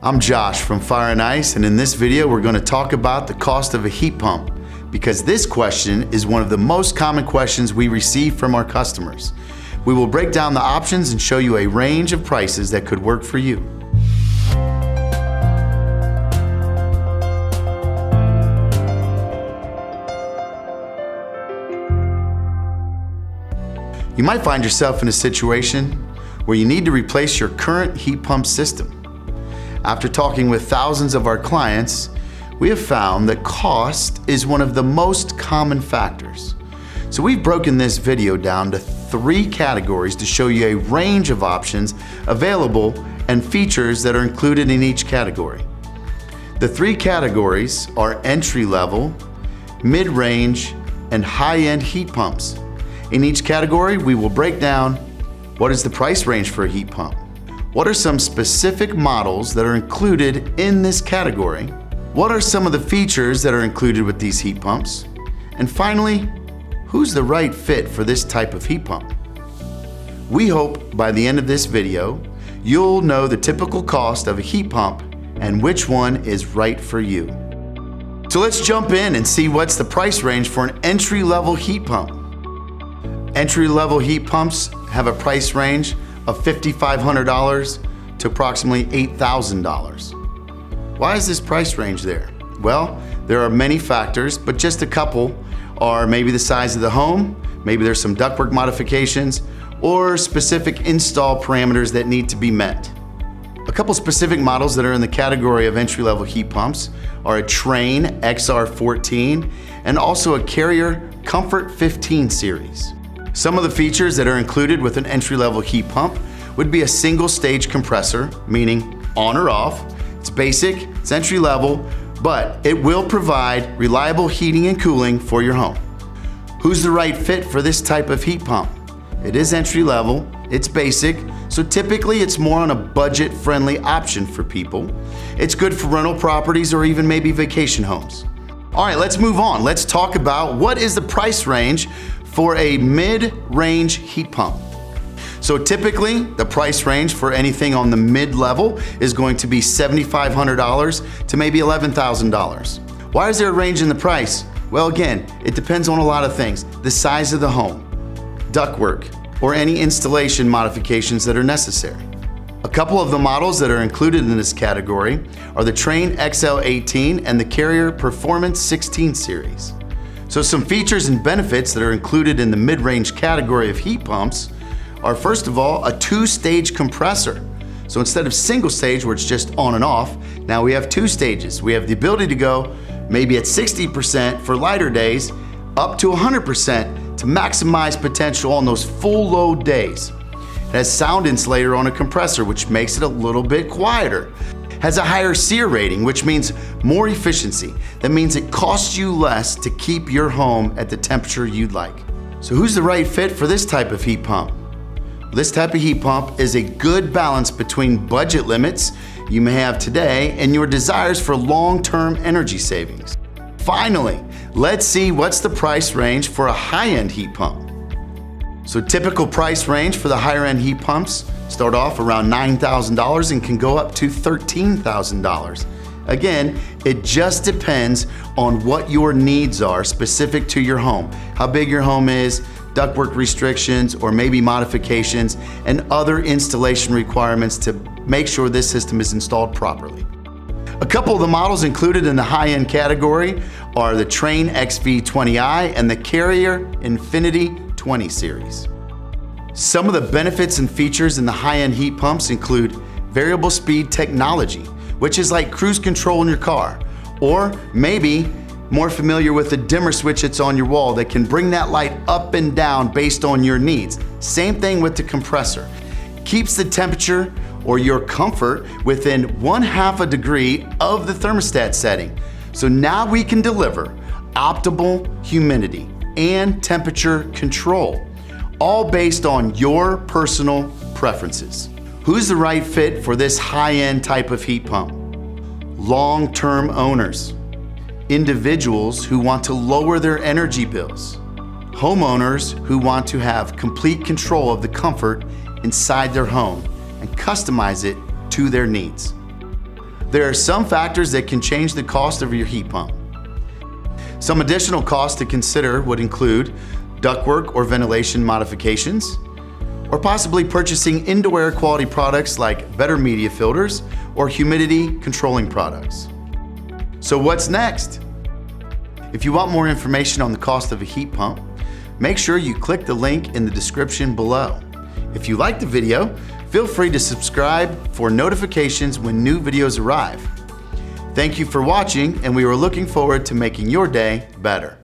I'm Josh from Fire and Ice, and in this video we're going to talk about the cost of a heat pump, because this question is one of the most common questions we receive from our customers. We will break down the options and show you a range of prices that could work for you. You might find yourself in a situation where you need to replace your current heat pump system. After talking with thousands of our clients, we have found that cost is one of the most common factors. So we've broken this video down to 3 categories to show you a range of options available and features that are included in each category. The 3 categories are entry-level, mid-range, and high-end heat pumps. In each category, we will break down what is the price range for a heat pump, what are some specific models that are included in this category, what are some of the features that are included with these heat pumps, and finally, who's the right fit for this type of heat pump. We hope by the end of this video, you'll know the typical cost of a heat pump and which one is right for you. So let's jump in and see what's the price range for an entry-level heat pump. Entry-level heat pumps have a price range of $5,500 to approximately $8,000. Why is this price range there? Well, there are many factors, but just a couple are maybe the size of the home, maybe there's some ductwork modifications, or specific install parameters that need to be met. A couple specific models that are in the category of entry-level heat pumps are a Trane XR14 and also a Carrier Comfort 15 series. Some of the features that are included with an entry-level heat pump would be a single-stage compressor, meaning on or off. It's basic, it's entry-level, but it will provide reliable heating and cooling for your home. Who's the right fit for this type of heat pump? It is entry-level, it's basic, so typically it's more on a budget-friendly option for people. It's good for rental properties or even maybe vacation homes. All right, let's move on. Let's talk about what is the price range for a mid-range heat pump. So typically, the price range for anything on the mid-level is going to be $7,500 to maybe $11,000. Why is there a range in the price? Well, again, it depends on a lot of things. The size of the home, ductwork, or any installation modifications that are necessary. A couple of the models that are included in this category are the Trane XL18 and the Carrier Performance 16 series. So some features and benefits that are included in the mid-range category of heat pumps are, first of all, a 2-stage compressor. So instead of single stage where it's just on and off, now we have 2 stages. We have the ability to go maybe at 60% for lighter days, up to 100% to maximize potential on those full load days. It has sound insulator on a compressor, which makes it a little bit quieter. Has a higher SEER rating, which means more efficiency. That means it costs you less to keep your home at the temperature you'd like. So who's the right fit for this type of heat pump? This type of heat pump is a good balance between budget limits you may have today and your desires for long-term energy savings. Finally, let's see what's the price range for a high-end heat pump. So typical price range for the higher-end heat pumps start off around $9,000 and can go up to $13,000. Again, it just depends on what your needs are specific to your home, how big your home is, ductwork restrictions, or maybe modifications, and other installation requirements to make sure this system is installed properly. A couple of the models included in the high-end category are the Trane XV20i and the Carrier Infinity 20 series. Some of the benefits and features in the high-end heat pumps include variable speed technology, which is like cruise control in your car, or maybe more familiar with the dimmer switch that's on your wall that can bring that light up and down based on your needs. Same thing with the compressor. Keeps the temperature or your comfort within 1/2 degree of the thermostat setting. So now we can deliver optimal humidity and temperature control, all based on your personal preferences. Who's the right fit for this high-end type of heat pump? Long-term owners, individuals who want to lower their energy bills, homeowners who want to have complete control of the comfort inside their home and customize it to their needs. There are some factors that can change the cost of your heat pump. Some additional costs to consider would include ductwork or ventilation modifications, or possibly purchasing indoor air quality products like better media filters or humidity controlling products. So what's next? If you want more information on the cost of a heat pump, make sure you click the link in the description below. If you liked the video, feel free to subscribe for notifications when new videos arrive. Thank you for watching, and we are looking forward to making your day better.